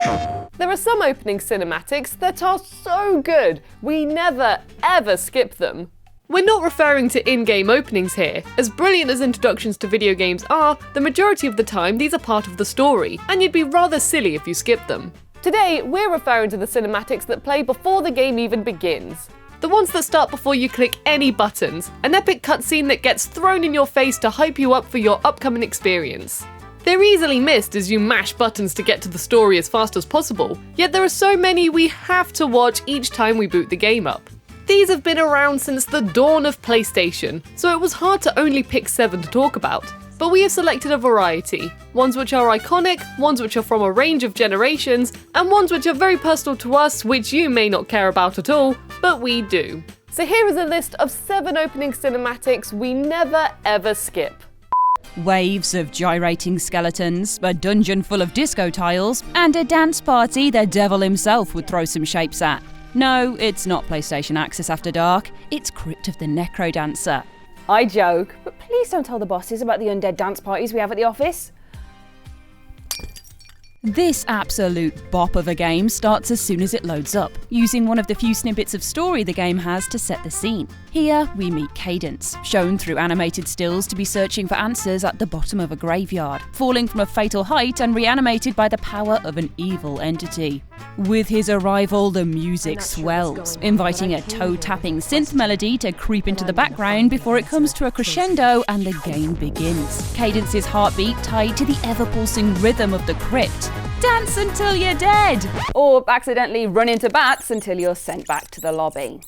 There are some opening cinematics that are so good, we never ever skip them. We're not referring to in-game openings here. As brilliant as introductions to video games are, the majority of the time these are part of the story, and you'd be rather silly if you skipped them. Today, we're referring to the cinematics that play before the game even begins. The ones that start before you click any buttons, an epic cutscene that gets thrown in your face to hype you up for your upcoming experience. They're easily missed as you mash buttons to get to the story as fast as possible, yet there are so many we have to watch each time we boot the game up. These have been around since the dawn of PlayStation, so it was hard to only pick 7 to talk about. But we have selected a variety, ones which are iconic, ones which are from a range of generations, and ones which are very personal to us which you may not care about at all, but we do. So here is a list of 7 opening cinematics we never ever skip. Waves of gyrating skeletons, a dungeon full of disco tiles, and a dance party the devil himself would throw some shapes at. No, it's not PlayStation Access After Dark, it's Crypt of the NecroDancer. I joke, but please don't tell the bosses about the undead dance parties we have at the office. This absolute bop of a game starts as soon as it loads up, using one of the few snippets of story the game has to set the scene. Here, we meet Cadence, shown through animated stills to be searching for answers at the bottom of a graveyard, falling from a fatal height and reanimated by the power of an evil entity. With his arrival, the music swells, inviting a toe-tapping synth melody to creep into the background before it comes to a crescendo and the game begins. Cadence's heartbeat tied to the ever-pulsing rhythm of the crypt. Dance until you're dead! Or accidentally run into bats until you're sent back to the lobby.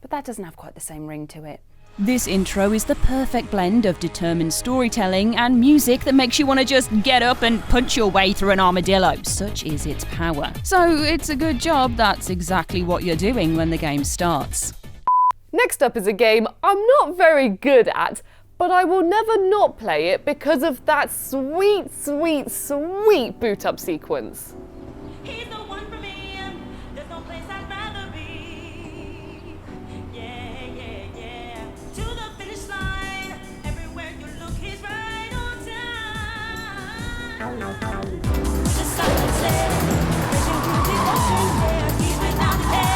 But that doesn't have quite the same ring to it. This intro is the perfect blend of determined storytelling and music that makes you want to just get up and punch your way through an armadillo. Such is its power. So it's a good job that's exactly what you're doing when the game starts. Next up is a game I'm not very good at, but I will never not play it because of that sweet, sweet, sweet boot up sequence. He's the one for me. There's no place I'd rather be. Yeah, yeah, yeah. To the finish line. Everywhere you look, he's right on time. The silence there. Pushing through the ocean there. He's without care.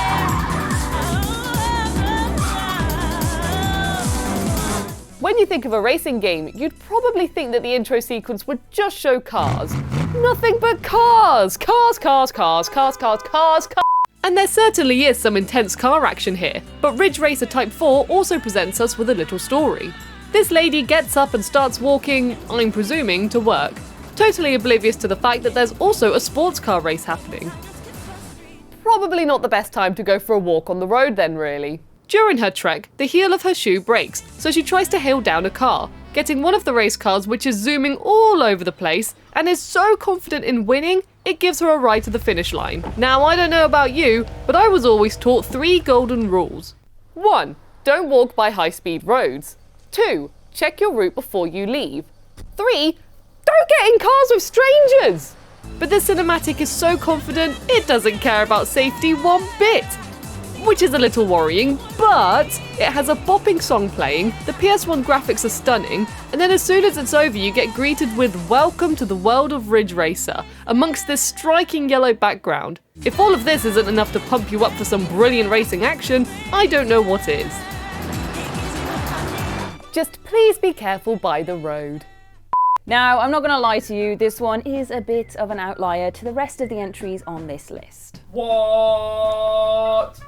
When you think of a racing game, you'd probably think that the intro sequence would just show cars. Nothing but cars! Cars, cars, cars, cars, cars, cars, cars. And there certainly is some intense car action here, but Ridge Racer Type 4 also presents us with a little story. This lady gets up and starts walking, I'm presuming, to work, totally oblivious to the fact that there's also a sports car race happening. Probably not the best time to go for a walk on the road then, really. During her trek, the heel of her shoe breaks, so she tries to hail down a car, getting one of the race cars which is zooming all over the place and is so confident in winning, it gives her a ride to the finish line. Now, I don't know about you, but I was always taught 3 golden rules. 1. Don't walk by high-speed roads. 2. Check your route before you leave. 3. Don't get in cars with strangers! But this cinematic is so confident, it doesn't care about safety one bit. Which is a little worrying, but it has a bopping song playing, the PS1 graphics are stunning, and then as soon as it's over you get greeted with "Welcome to the world of Ridge Racer" amongst this striking yellow background. If all of this isn't enough to pump you up for some brilliant racing action, I don't know what is. Just please be careful by the road. Now, I'm not going to lie to you, this one is a bit of an outlier to the rest of the entries on this list. What?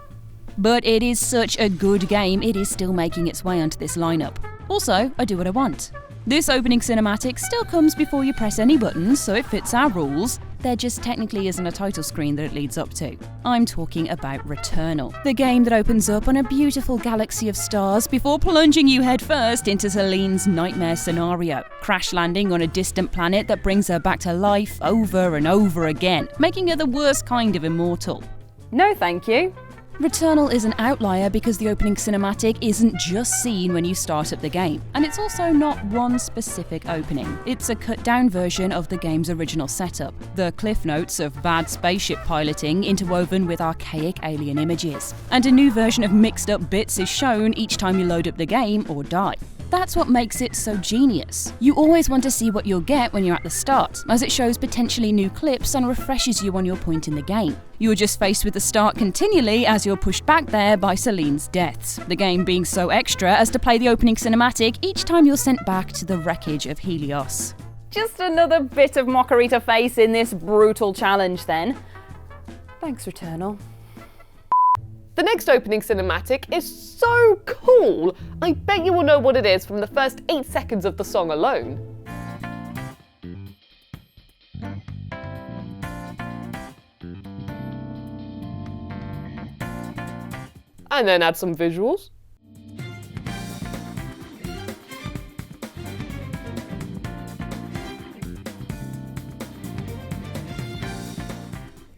But it is such a good game, it is still making its way onto this lineup. Also, I do what I want. This opening cinematic still comes before you press any buttons, so it fits our rules. There just technically isn't a title screen that it leads up to. I'm talking about Returnal, the game that opens up on a beautiful galaxy of stars before plunging you headfirst into Celine's nightmare scenario, crash landing on a distant planet that brings her back to life over and over again, making her the worst kind of immortal. No thank you. Returnal is an outlier because the opening cinematic isn't just seen when you start up the game, and it's also not one specific opening. It's a cut-down version of the game's original setup, the cliff notes of bad spaceship piloting interwoven with archaic alien images, and a new version of mixed-up bits is shown each time you load up the game or die. That's what makes it so genius. You always want to see what you'll get when you're at the start, as it shows potentially new clips and refreshes you on your point in the game. You're just faced with the start continually as you're pushed back there by Celine's deaths, the game being so extra as to play the opening cinematic each time you're sent back to the wreckage of Helios. Just another bit of mockery to face in this brutal challenge then. Thanks, Returnal. The next opening cinematic is so cool! I bet you will know what it is from the first 8 seconds of the song alone. And then add some visuals.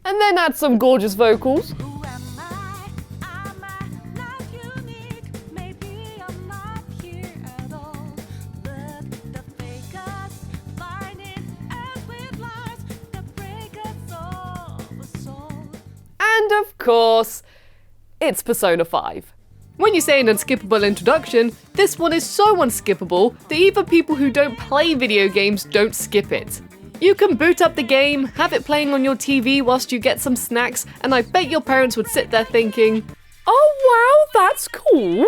And then add some gorgeous vocals. Who am I? Am I not unique? Maybe I'm not here at all. But the fakers find it as with lies that break us all the soul. And of course, it's Persona 5. When you say an unskippable introduction, this one is so unskippable that even people who don't play video games don't skip it. You can boot up the game, have it playing on your TV whilst you get some snacks, and I bet your parents would sit there thinking, "Oh wow, that's cool."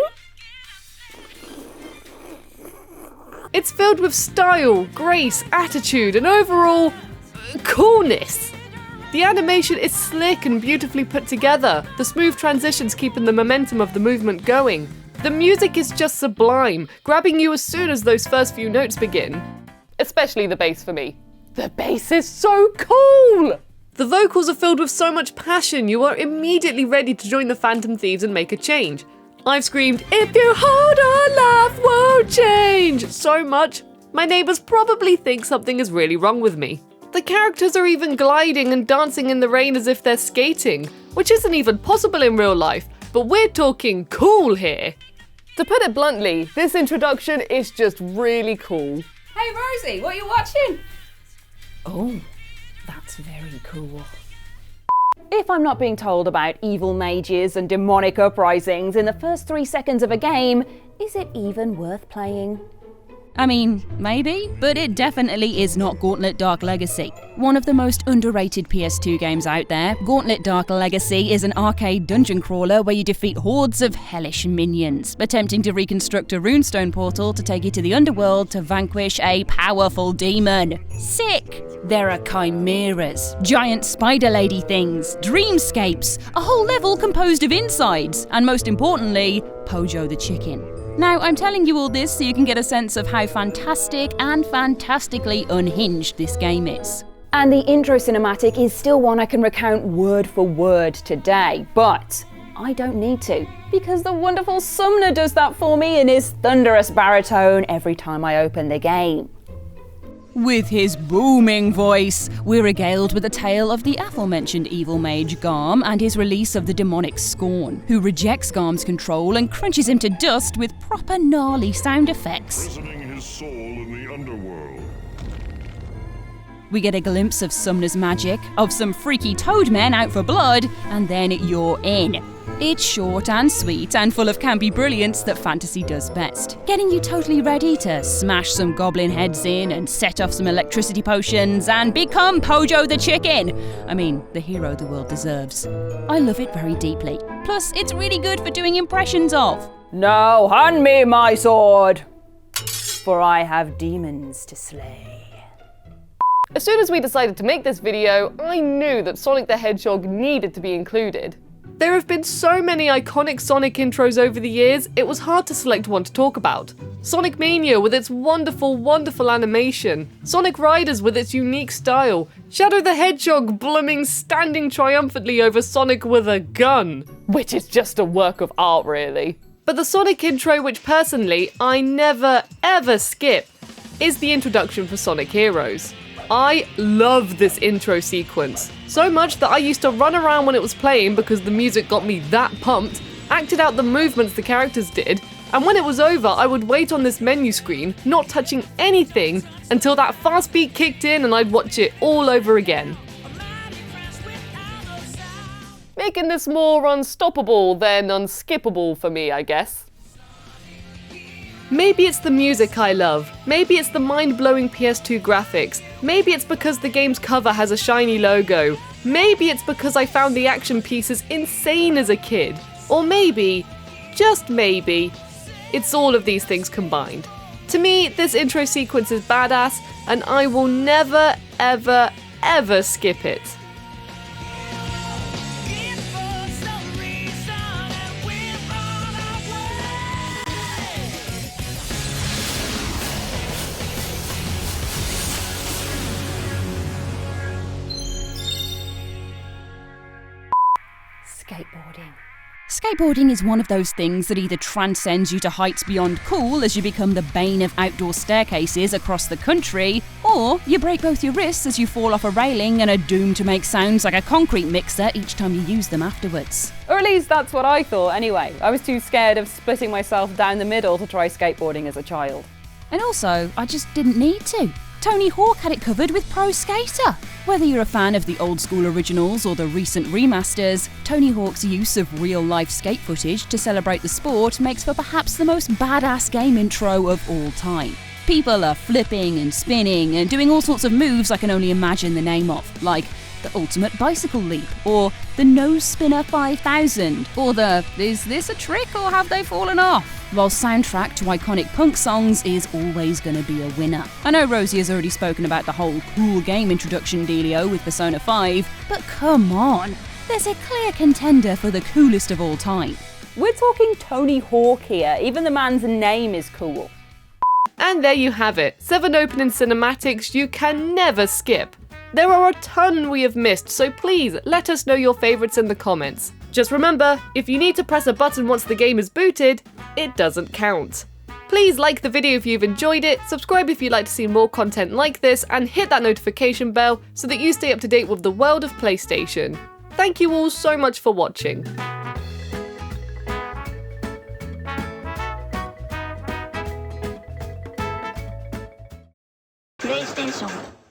It's filled with style, grace, attitude, and overall coolness. The animation is slick and beautifully put together, the smooth transitions keeping the momentum of the movement going. The music is just sublime, grabbing you as soon as those first few notes begin. Especially the bass for me. The bass is so cool! The vocals are filled with so much passion, you are immediately ready to join the Phantom Thieves and make a change. I've screamed, "If you hold on, life won't change!" so much, my neighbours probably think something is really wrong with me. The characters are even gliding and dancing in the rain as if they're skating, which isn't even possible in real life, but we're talking cool here. To put it bluntly, this introduction is just really cool. Hey Rosie, what are you watching? Oh, that's very cool. If I'm not being told about evil mages and demonic uprisings in the first 3 seconds of a game, is it even worth playing? I mean, maybe, but it definitely is not Gauntlet Dark Legacy. One of the most underrated PS2 games out there, Gauntlet Dark Legacy is an arcade dungeon crawler where you defeat hordes of hellish minions, attempting to reconstruct a runestone portal to take you to the underworld to vanquish a powerful demon. Sick! There are chimeras, giant spider lady things, dreamscapes, a whole level composed of insides, and most importantly, Pojo the chicken. Now, I'm telling you all this so you can get a sense of how fantastic and fantastically unhinged this game is. And the intro cinematic is still one I can recount word for word today, but I don't need to, because the wonderful Sumner does that for me in his thunderous baritone every time I open the game. With his booming voice, we're regaled with the tale of the aforementioned evil mage Garm and his release of the demonic Scorn, who rejects Garm's control and crunches him to dust with proper gnarly sound effects. Prisoning his soul in the underworld. We get a glimpse of Sumner's magic, of some freaky toad men out for blood, and then you're in. It's short and sweet and full of campy brilliance that fantasy does best, getting you totally ready to smash some goblin heads in and set off some electricity potions and become Pojo the chicken. I mean, the hero the world deserves. I love it very deeply. Plus, it's really good for doing impressions of. Now hand me my sword, for I have demons to slay. As soon as we decided to make this video, I knew that Sonic the Hedgehog needed to be included. There have been so many iconic Sonic intros over the years, it was hard to select one to talk about. Sonic Mania with its wonderful, wonderful animation, Sonic Riders with its unique style, Shadow the Hedgehog blooming standing triumphantly over Sonic with a gun, which is just a work of art really. But the Sonic intro which personally I never ever skip is the introduction for Sonic Heroes. I love this intro sequence, so much that I used to run around when it was playing because the music got me that pumped, acted out the movements the characters did, and when it was over I would wait on this menu screen, not touching anything, until that fast beat kicked in and I'd watch it all over again. Making this more unstoppable than unskippable for me, I guess. Maybe it's the music I love. Maybe it's the mind-blowing PS2 graphics. Maybe it's because the game's cover has a shiny logo. Maybe it's because I found the action pieces insane as a kid. Or maybe, just maybe, it's all of these things combined. To me, this intro sequence is badass, and I will never, ever, ever skip it. Skateboarding. Skateboarding is one of those things that either transcends you to heights beyond cool as you become the bane of outdoor staircases across the country, or you break both your wrists as you fall off a railing and are doomed to make sounds like a concrete mixer each time you use them afterwards. Or at least that's what I thought anyway. I was too scared of splitting myself down the middle to try skateboarding as a child. And also, I just didn't need to. Tony Hawk had it covered with Pro Skater. Whether you're a fan of the old school originals or the recent remasters, Tony Hawk's use of real-life skate footage to celebrate the sport makes for perhaps the most badass game intro of all time. People are flipping and spinning and doing all sorts of moves I can only imagine the name of, like the Ultimate Bicycle Leap, or the Nose Spinner 5000, or the Is this a trick or have they fallen off? While soundtrack to iconic punk songs is always going to be a winner. I know Rosie has already spoken about the whole cool game introduction dealio with Persona 5, but come on, there's a clear contender for the coolest of all time. We're talking Tony Hawk here, even the man's name is cool. And there you have it, 7 opening cinematics you can never skip. There are a ton we have missed, so please let us know your favourites in the comments. Just remember, if you need to press a button once the game is booted, it doesn't count. Please like the video if you've enjoyed it, subscribe if you'd like to see more content like this, and hit that notification bell so that you stay up to date with the world of PlayStation. Thank you all so much for watching. PlayStation